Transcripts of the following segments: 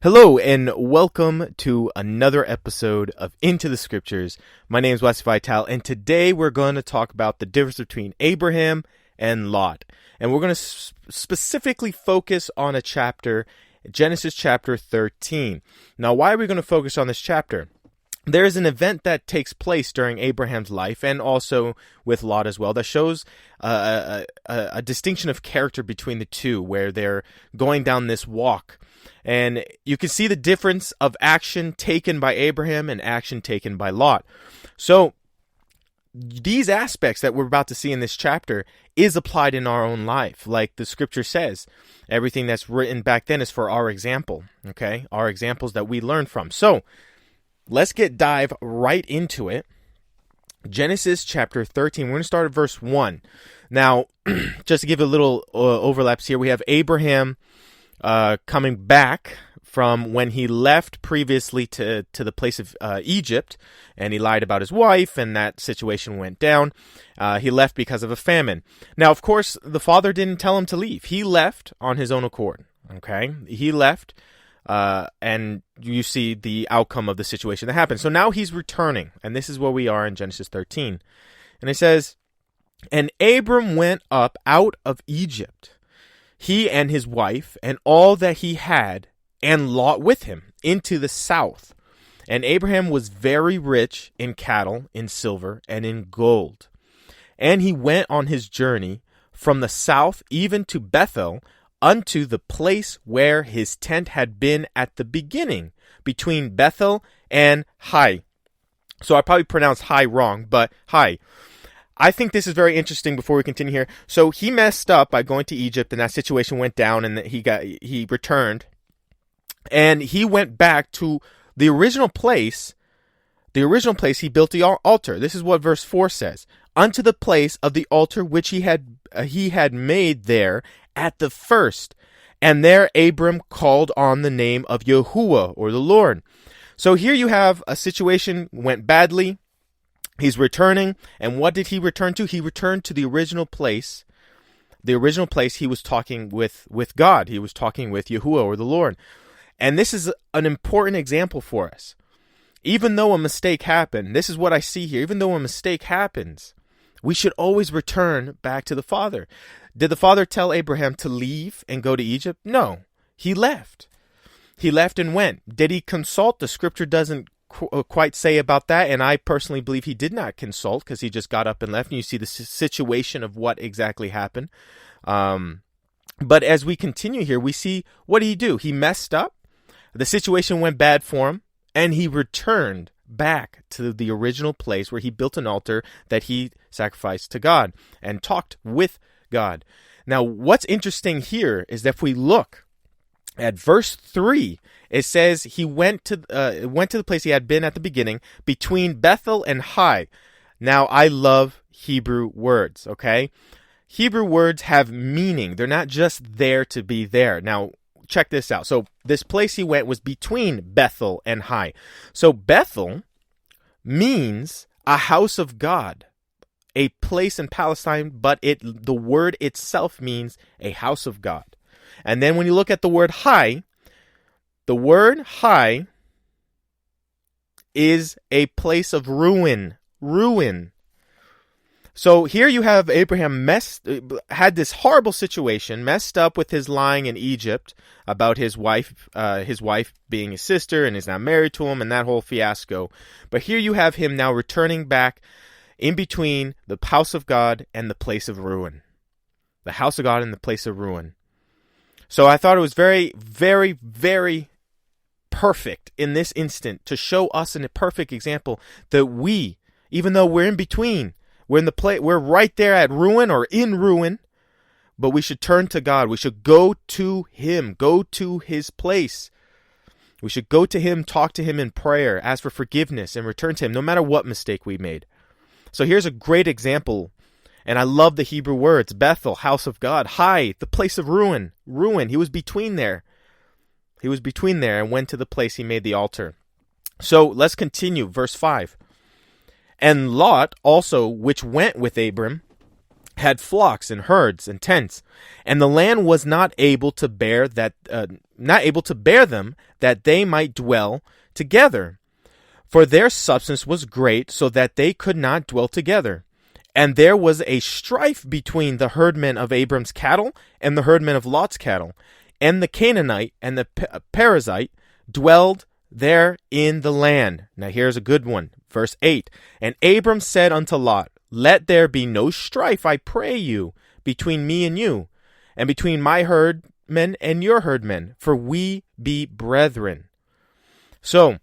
Hello and welcome to another episode of Into the Scriptures. My name is Wesley Vital, and today we're going to talk about the difference between Abraham and Lot. And we're going to specifically focus on a chapter, Genesis chapter 13. Now, why are we going to focus on this chapter? There is an event that takes place during Abraham's life and also with Lot as well that shows a distinction of character between the two, where they're going down this walk. And you can see the difference of action taken by Abraham and action taken by Lot. So these aspects that we're about to see in this chapter is applied in our own life. Like the scripture says, everything that's written back then is for our example, okay? Our examples that we learn from. So let's dive right into it. Genesis chapter 13. We're going to start at verse 1. Now, just to give a little overlaps here, we have Abraham coming back from when he left previously to the place of Egypt, and he lied about his wife, and that situation went down. He left because of a famine. Now, of course, the father didn't tell him to leave. He left on his own accord, okay? He left, and you see the outcome of the situation that happened. So now he's returning, and this is where we are in Genesis 13. And it says, "And Abram went up out of Egypt, he and his wife, and all that he had, and Lot with him, into the south. And Abraham was very rich in cattle, in silver, and in gold. And he went on his journey from the south even to Bethel, unto the place where his tent had been at the beginning, between Bethel and Hai." So I probably pronounced Hai wrong, but Hai. I think this is very interesting before we continue here. So he messed up by going to Egypt, and that situation went down, and he returned. And he went back to the original place. The original place he built the altar. This is what verse 4 says. "Unto the place of the altar which he had made there at the first. And there Abram called on the name of Yahuwah, or the Lord." So here you have a situation went badly. He's returning, and what did he return to? He returned to the original place. The original place he was talking with God. He was talking with Yahuwah, or the Lord. And this is an important example for us. Even though a mistake happened, this is what I see here. Even though a mistake happens, we should always return back to the Father. Did the Father tell Abraham to leave and go to Egypt? No, he left. He left and went. Did he consult? The scripture doesn't quite say about that, and I personally believe he did not consult because he just got up and left, and you see the situation of what exactly happened. But as we continue here, we see, what did he do? He messed up. The situation went bad for him, and he returned back to the original place where he built an altar that he sacrificed to God and talked with God. Now, what's interesting here is that if we look at verse 3, it says he went to the place he had been at the beginning, between Bethel and Hai. Now, I love Hebrew words, okay? Hebrew words have meaning. They're not just there to be there. Now, check this out. So this place he went was between Bethel and Hai. So Bethel means a house of God, a place in Palestine, but the word itself means a house of God. And then when you look at the word Hai, the word Hai is a place of ruin. So here you have Abraham had this horrible situation, messed up with his lying in Egypt about his wife being his sister, and is now married to him, and that whole fiasco. But here you have him now returning back in between the house of God and the place of ruin. The house of God and the place of ruin. So I thought it was very, very, very perfect in this instant to show us in a perfect example that we, even though we're in between, we're right there at ruin or in ruin, but we should turn to God. We should go to Him, go to His place. We should go to Him, talk to Him in prayer, ask for forgiveness, and return to Him no matter what mistake we made. So here's a great example. And I love the Hebrew words. Bethel, house of God. Hai, the place of ruin. Ruin. He was between there. And went to the place he made the altar. So let's continue. Verse 5. "And Lot also, which went with Abram, had flocks and herds and tents, and the land was not able to bear them that they might dwell together. For their substance was great, so that they could not dwell together. And there was a strife between the herdmen of Abram's cattle and the herdmen of Lot's cattle. And the Canaanite and the Perizzite dwelled there in the land. Now here's a good one. Verse 8. And Abram said unto Lot, Let there be no strife, I pray you, between me and you, and between my herdmen and your herdmen, for we be brethren. So,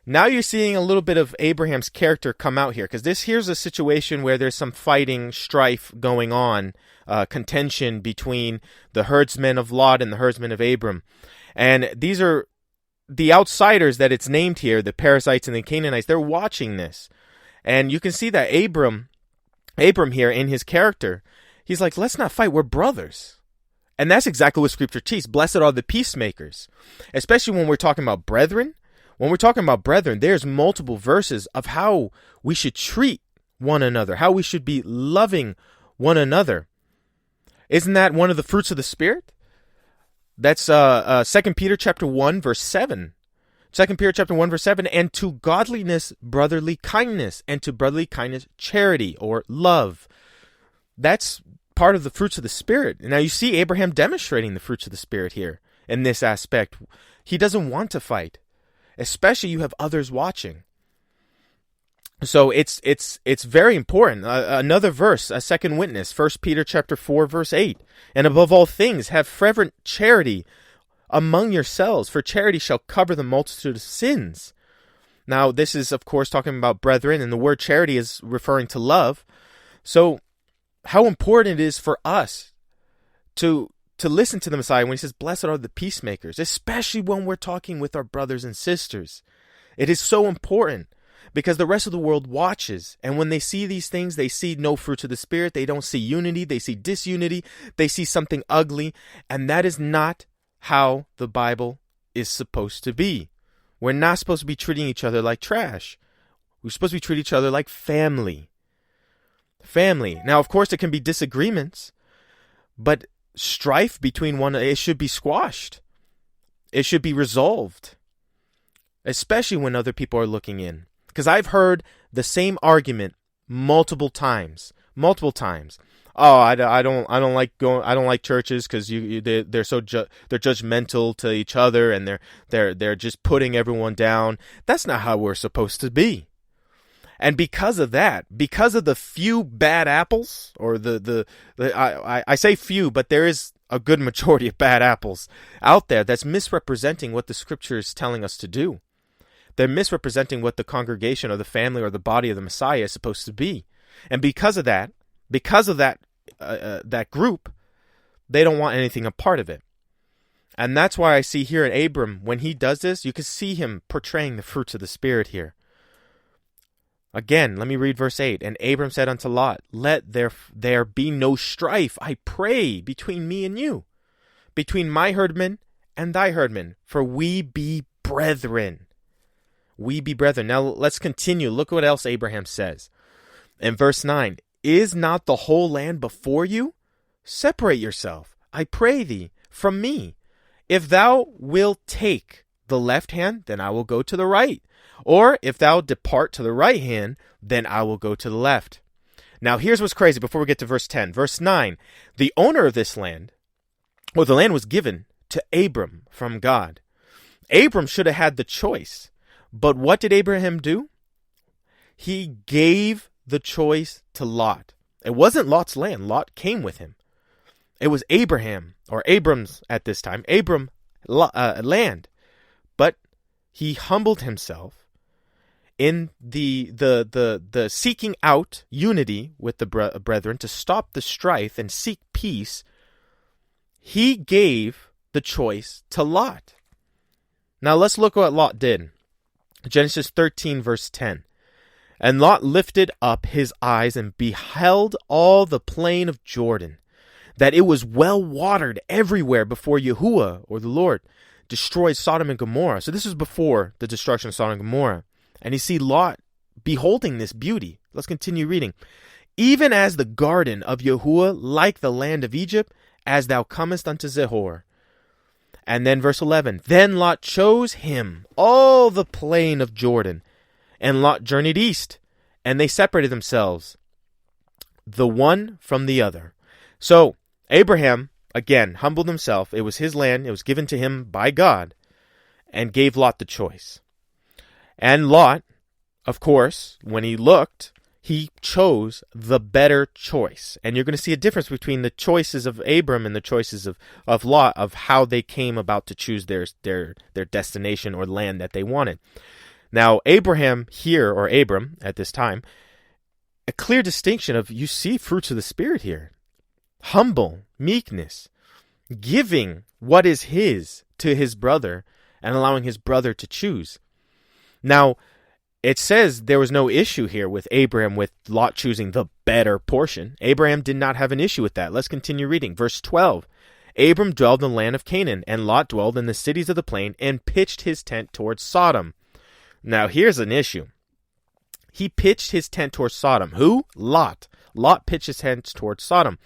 now you're seeing a little bit of Abraham's character come out here, because here's a situation where there's some fighting, strife going on, contention between the herdsmen of Lot and the herdsmen of Abram. And these are the outsiders that it's named here, the Perizzites and the Canaanites. They're watching this. And you can see that Abram here in his character, he's like, let's not fight, we're brothers. And that's exactly what Scripture teaches. Blessed are the peacemakers. Especially when we're talking about brethren. When we're talking about brethren, there's multiple verses of how we should treat one another, how we should be loving one another. Isn't that one of the fruits of the Spirit? That's 2 Peter chapter 1, verse 7. 2 Peter chapter 1, verse 7, and to godliness, brotherly kindness, and to brotherly kindness, charity or love. That's part of the fruits of the Spirit. Now you see Abraham demonstrating the fruits of the Spirit here in this aspect. He doesn't want to fight. Especially you have others watching. So it's very important. Another verse, a second witness, 1 Peter chapter 4, verse 8. And above all things, have fervent charity among yourselves, for charity shall cover the multitude of sins. Now, this is, of course, talking about brethren, and the word charity is referring to love. So how important it is for us to listen to the Messiah when he says, blessed are the peacemakers, especially when we're talking with our brothers and sisters. It is so important because the rest of the world watches. And when they see these things, they see no fruits of the Spirit. They don't see unity. They see disunity. They see something ugly. And that is not how the Bible is supposed to be. We're not supposed to be treating each other like trash. We're supposed to be treating each other like family. Family. Now, of course, there can be disagreements, but strife between it should be squashed. It should be resolved, especially when other people are looking in. Because I've heard the same argument multiple times. Oh, I don't like going. I don't like churches because they're judgmental to each other, and they're just putting everyone down. That's not how we're supposed to be. And because of that, because of the few bad apples, or I say few, but there is a good majority of bad apples out there that's misrepresenting what the Scripture is telling us to do. They're misrepresenting what the congregation or the family or the body of the Messiah is supposed to be. And because of that group, they don't want anything a part of it. And that's why I see here in Abram, when he does this, you can see him portraying the fruits of the Spirit here. Again, let me read verse 8. And Abram said unto Lot, Let there be no strife, I pray, between me and you, between my herdmen and thy herdmen, for we be brethren. We be brethren. Now let's continue. Look what else Abraham says. In verse 9, Is not the whole land before you? Separate yourself, I pray thee, from me. If thou wilt take the left hand, then I will go to the right. Or if thou depart to the right hand, then I will go to the left. Now here's what's crazy before we get to verse 10. Verse 9, the owner of this land, or the land was given to Abram from God. Abram should have had the choice. But what did Abraham do? He gave the choice to Lot. It wasn't Lot's land. Lot came with him. It was Abraham, or Abram's at this time, land. But he humbled himself in the seeking out unity with the brethren to stop the strife and seek peace. He gave the choice to Lot. Now let's look at what Lot did. Genesis 13, verse 10. And Lot lifted up his eyes and beheld all the plain of Jordan, that it was well watered everywhere before Yahuwah, or the Lord, destroyed Sodom and Gomorrah. So this is before the destruction of Sodom and Gomorrah. And you see Lot beholding this beauty. Let's continue reading. even as the garden of Yahuwah, like the land of Egypt, as thou comest unto Zihor. And then verse 11, then Lot chose him all the plain of Jordan, and Lot journeyed east, and they separated themselves, the one from the other. So Abraham, again, humbled himself. It was his land. It was given to him by God, and gave Lot the choice. And Lot, of course, when he looked, he chose the better choice. And you're going to see a difference between the choices of Abram and the choices of Lot, of how they came about to choose their destination or land that they wanted. Now, Abraham here, or Abram at this time, a clear distinction of, you see fruits of the Spirit here. Humble, meekness, giving what is his to his brother and allowing his brother to choose. Now, it says there was no issue here with Abraham with Lot choosing the better portion. Abraham did not have an issue with that. Let's continue reading. Verse 12. Abram dwelled in the land of Canaan, and Lot dwelled in the cities of the plain, and pitched his tent towards Sodom. Now, here's an issue. He pitched his tent towards Sodom. Who? Lot. Lot pitched his tent towards Sodom.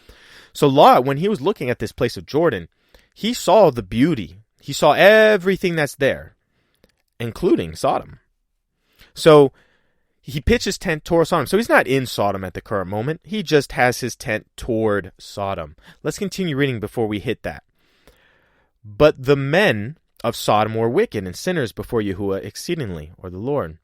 So Lot, when he was looking at this place of Jordan, he saw the beauty. He saw everything that's there, including Sodom. So he pitched his tent toward Sodom. So he's not in Sodom at the current moment. He just has his tent toward Sodom. Let's continue reading before we hit that. But the men of Sodom were wicked and sinners before Yahuwah exceedingly, or the Lord.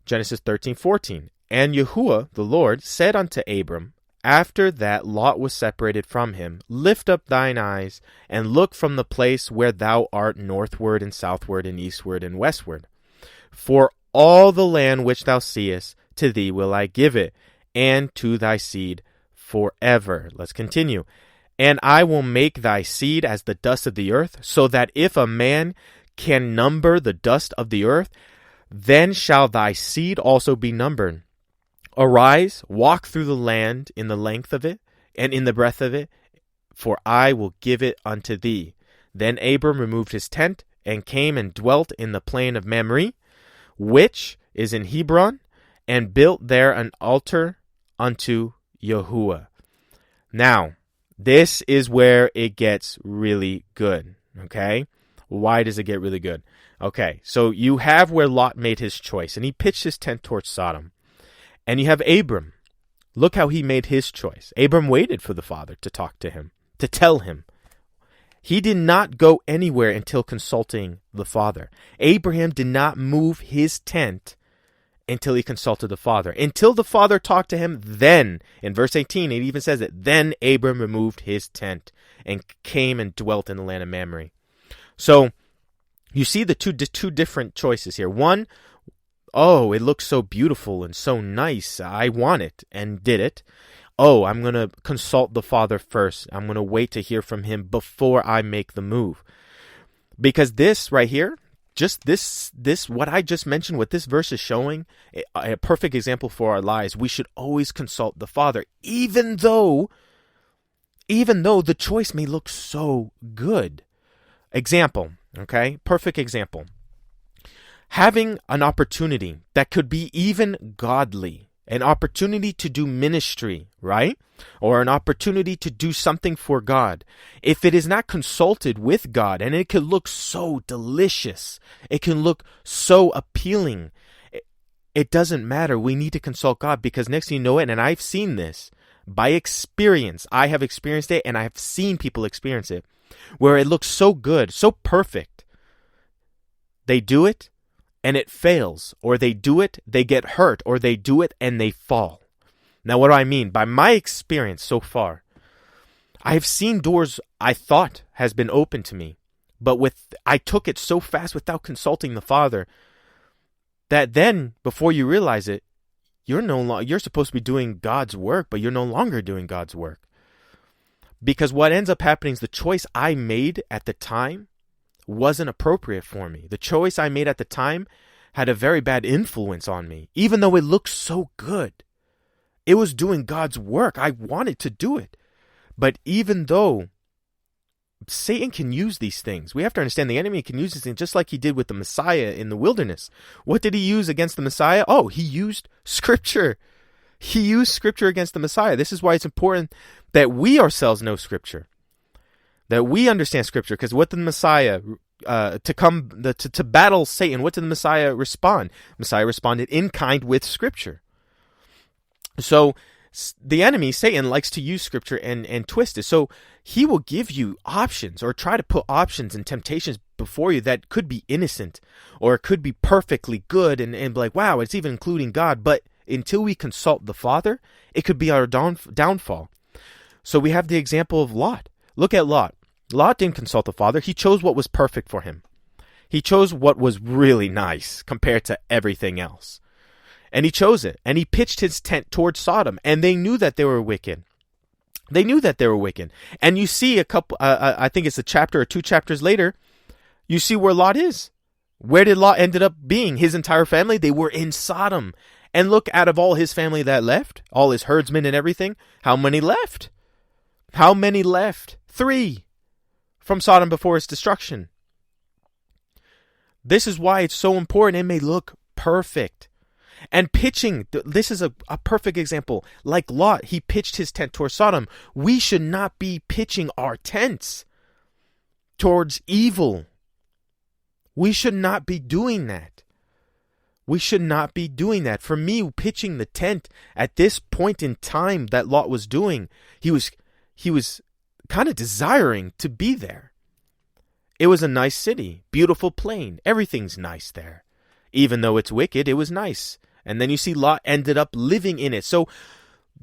Genesis 13:14. And Yahuwah, the Lord, said unto Abram, after that Lot was separated from him, lift up thine eyes, and look from the place where thou art northward and southward and eastward and westward. For all the land which thou seest, to thee will I give it, and to thy seed forever. Let's continue. And I will make thy seed as the dust of the earth, so that if a man can number the dust of the earth, then shall thy seed also be numbered. Arise, walk through the land in the length of it, and in the breadth of it, for I will give it unto thee. Then Abram removed his tent, and came and dwelt in the plain of Mamre, which is in Hebron, and built there an altar unto Yahuwah. Now, this is where it gets really good, okay? Why does it get really good? Okay, so you have where Lot made his choice, and he pitched his tent towards Sodom. And you have Abram. Look how he made his choice. Abram waited for the father to talk to him, to tell him. He did not go anywhere until consulting the father. Abraham did not move his tent until he consulted the father. Until the father talked to him, then, in verse 18, it even says it, then Abram removed his tent and came and dwelt in the land of Mamre. So, you see the two different choices here. One, oh, it looks so beautiful and so nice. I want it, and did it. Oh, I'm going to consult the father first. I'm going to wait to hear from him before I make the move. Because this right here, just this, what I just mentioned, what this verse is showing, a perfect example for our lives. We should always consult the father, even though the choice may look so good. Example, okay? Perfect example. Having an opportunity that could be even godly, an opportunity to do ministry, right? Or an opportunity to do something for God. If it is not consulted with God, and it can look so delicious, it can look so appealing, it doesn't matter. We need to consult God, because next thing you know it, and I've seen this by experience. I have experienced it, and I have seen people experience it, where it looks so good, so perfect. They do it, and it fails, or they do it, they get hurt, or they do it and they fall. Now, what do I mean? By my experience so far, I've seen doors I thought has been open to me, but I took it so fast without consulting the Father that then, before you realize it, you're supposed to be doing God's work, but you're no longer doing God's work. Because what ends up happening is the choice I made at the time wasn't appropriate for me. The choice I made at the time had a very bad influence on me, even though it looked so good. It was doing God's work. I wanted to do it. But even though Satan can use these things, we have to understand the enemy can use these things just like he did with the Messiah in the wilderness. What did he use against the Messiah? Oh, he used Scripture. He used Scripture against the Messiah. This is why it's important that we ourselves know Scripture, that we understand Scripture. Because what did the Messiah, to battle Satan, what did the Messiah respond? Messiah responded in kind with Scripture. So the enemy, Satan, likes to use Scripture and twist it. So he will give you options, or try to put options and temptations before you that could be innocent, or it could be perfectly good and be like, wow, it's even including God. But until we consult the Father, it could be our downfall. So we have the example of Lot. Look at Lot. Lot didn't consult the Father. He chose what was perfect for him. He chose what was really nice compared to everything else. And he chose it. And he pitched his tent towards Sodom. And they knew that they were wicked. They knew that they were wicked. And you see a couple, I think it's a chapter or 2 chapters later, you see where Lot is. Where did Lot ended up being? His entire family, they were in Sodom. And look, out of all his family that left, all his herdsmen and everything, how many left? How many left? 3 from Sodom before its destruction. This is why it's so important. It may look perfect. And pitching, this is a perfect example. Like Lot, he pitched his tent towards Sodom. We should not be pitching our tents towards evil. We should not be doing that. We should not be doing that. For me, pitching the tent at this point in time that Lot was doing, he was kind of desiring to be there. It was a nice city, beautiful plain. Everything's nice there. Even though it's wicked, it was nice. And then you see Lot ended up living in it. So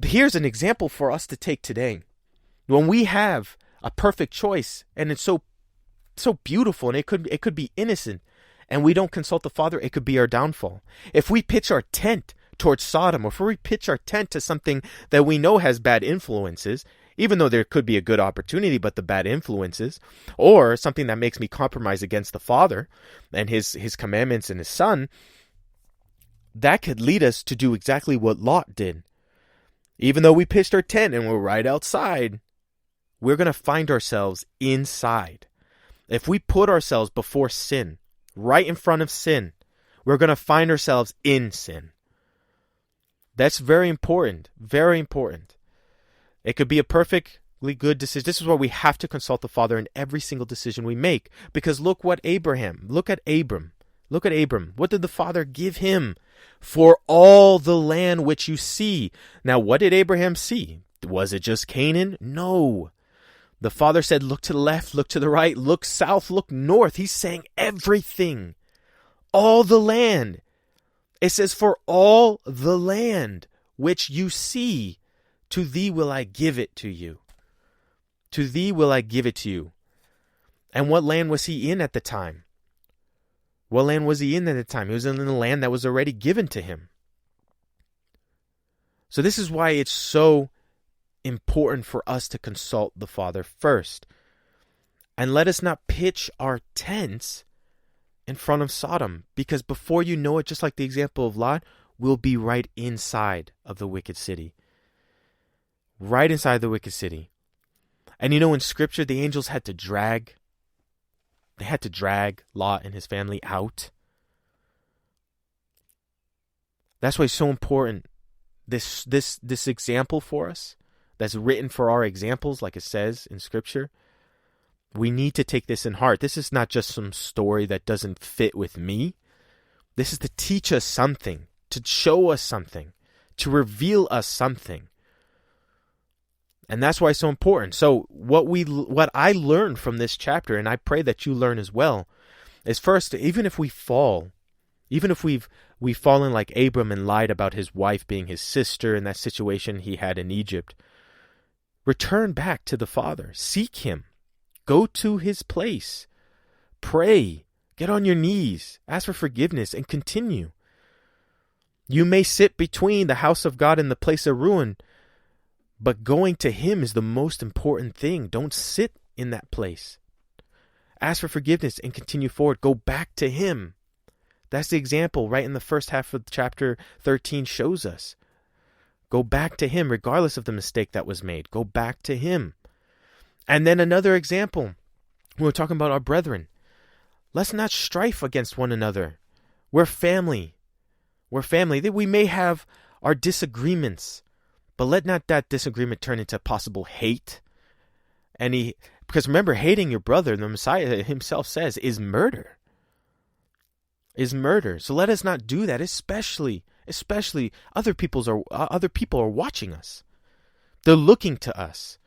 here's an example for us to take today. When we have a perfect choice and it's so beautiful and it could be innocent and we don't consult the Father, it could be our downfall. If we pitch our tent towards Sodom, or if we pitch our tent to something that we know has bad influences, even though there could be a good opportunity, but the bad influences, or something that makes me compromise against the Father and his commandments and his Son, that could lead us to do exactly what Lot did. Even though we pitched our tent and we're right outside, we're going to find ourselves inside. If we put ourselves before sin, right in front of sin, we're going to find ourselves in sin. That's very important. Very important. It could be a perfectly good decision. This is why we have to consult the Father in every single decision we make. Because look at Abram. Look at Abram. What did the Father give him? For all the land which you see. Now, what did Abraham see? Was it just Canaan? No. The Father said, look to the left, look to the right, look south, look north. He's saying everything. All the land. It says, for all the land which you see, to thee will I give it to you. To thee will I give it to you. And what land was he in at the time? What land was he in at the time? He was in the land that was already given to him. So this is why it's so important for us to consult the Father first. And let us not pitch our tents in front of Sodom. Because before you know it, just like the example of Lot, we'll be right inside of the wicked city. Right inside the wicked city. And you know, in Scripture, the angels had to drag Lot and his family out. That's why it's so important. This example for us, that's written for our examples, like it says in Scripture. We need to take this in heart. This is not just some story that doesn't fit with me. This is to teach us something, to show us something, to reveal us something. And that's why it's so important. So what I learned from this chapter, and I pray that you learn as well, is first, even if we fall, even if we've fallen like Abram and lied about his wife being his sister in that situation he had in Egypt, return back to the Father. Seek him. Go to his place. Pray. Get on your knees. Ask for forgiveness and continue. You may sit between the house of God and the place of ruin, but going to him is the most important thing. Don't sit in that place. Ask for forgiveness and continue forward. Go back to him. That's the example right in the first half of chapter 13 shows us. Go back to him regardless of the mistake that was made. Go back to him. And then another example. We were talking about our brethren. Let's not strife against one another. We're family. We're family. We may have our disagreements. But let not that disagreement turn into possible hate. Because remember, hating your brother, the Messiah himself says, is murder. Is murder. So let us not do that, especially other people are watching us. They're looking to us.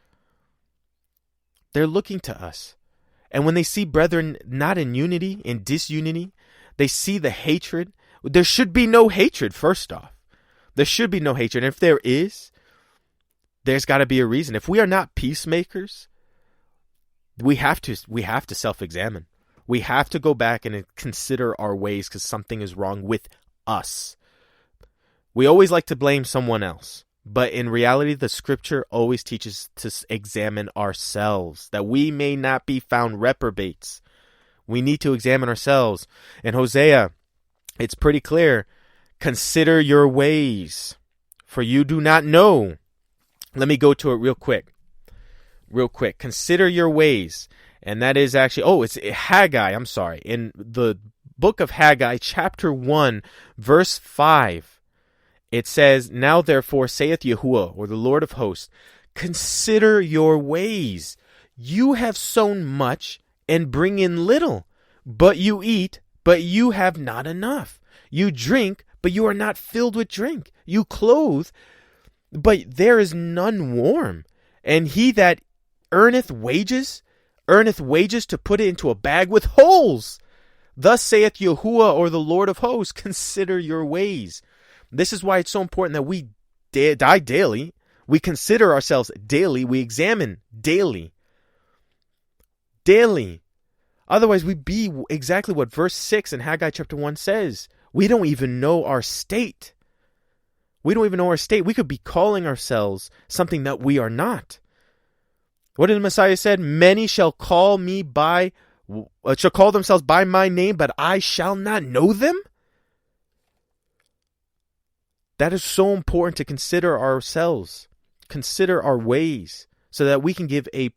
And when they see brethren not in unity, in disunity, they see the hatred. There should be no hatred, first off. There should be no hatred. And if there is, there's got to be a reason. If we are not peacemakers, we have to self-examine. We have to go back and consider our ways because something is wrong with us. We always like to blame someone else. But in reality, the scripture always teaches to examine ourselves, that we may not be found reprobates. We need to examine ourselves. In Hosea, it's pretty clear. Consider your ways, for you do not know. Let me go to it real quick. Consider your ways. And that is actually, it's Haggai, I'm sorry. In the book of Haggai, chapter 1, verse 5. It says, now therefore saith Yahuwah, or the Lord of hosts, consider your ways. You have sown much and bring in little. But you eat, but you have not enough. You drink, but you are not filled with drink. You clothe, but there is none warm. And he that earneth wages to put it into a bag with holes. Thus saith Yahuwah, or the Lord of hosts, consider your ways. This is why it's so important that we die daily. We consider ourselves daily. We examine daily. Otherwise, we be exactly what verse 6 in Haggai chapter 1 says. We don't even know our state. We could be calling ourselves something that we are not. What did the Messiah said? Many shall call themselves by my name, but I shall not know them. That is so important to consider ourselves, consider our ways, so that we can give a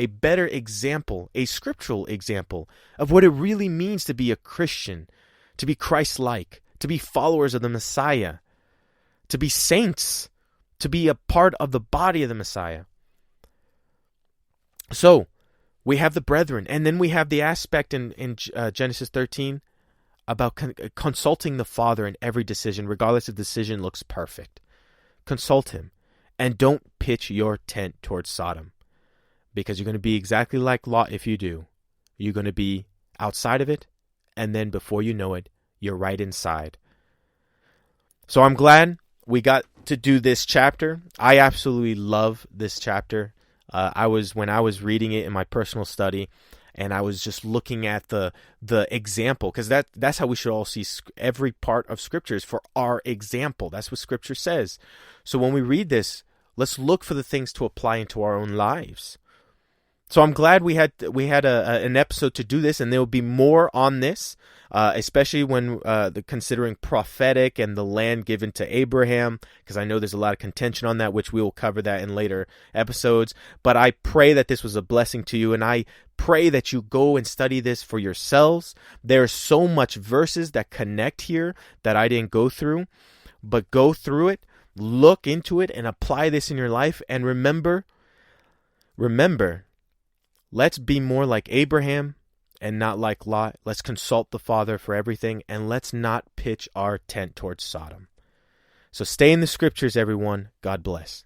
better example, a scriptural example of what it really means to be a Christian, to be Christ-like, to be followers of the Messiah, to be saints, to be a part of the body of the Messiah. So, we have the brethren, and then we have the aspect in Genesis 13 about consulting the Father in every decision, regardless if the decision looks perfect. Consult him, and don't pitch your tent towards Sodom, because you're going to be exactly like Lot if you do. You're going to be outside of it, and then before you know it, you're right inside. So I'm glad we got to do this chapter. I absolutely love this chapter. When I was reading it in my personal study, and I was just looking at the example, because that's how we should all see every part of Scripture, is for our example. That's what Scripture says. So when we read this, let's look for the things to apply into our own lives. So I'm glad we had an episode to do this, and there will be more on this, especially when considering prophetic and the land given to Abraham, because I know there's a lot of contention on that, which we will cover that in later episodes. But I pray that this was a blessing to you, and I pray that you go and study this for yourselves. There's so much verses that connect here that I didn't go through, but go through it, look into it, and apply this in your life. And remember, let's be more like Abraham and not like Lot. Let's consult the Father for everything, and let's not pitch our tent towards Sodom. So stay in the Scriptures, everyone. God bless.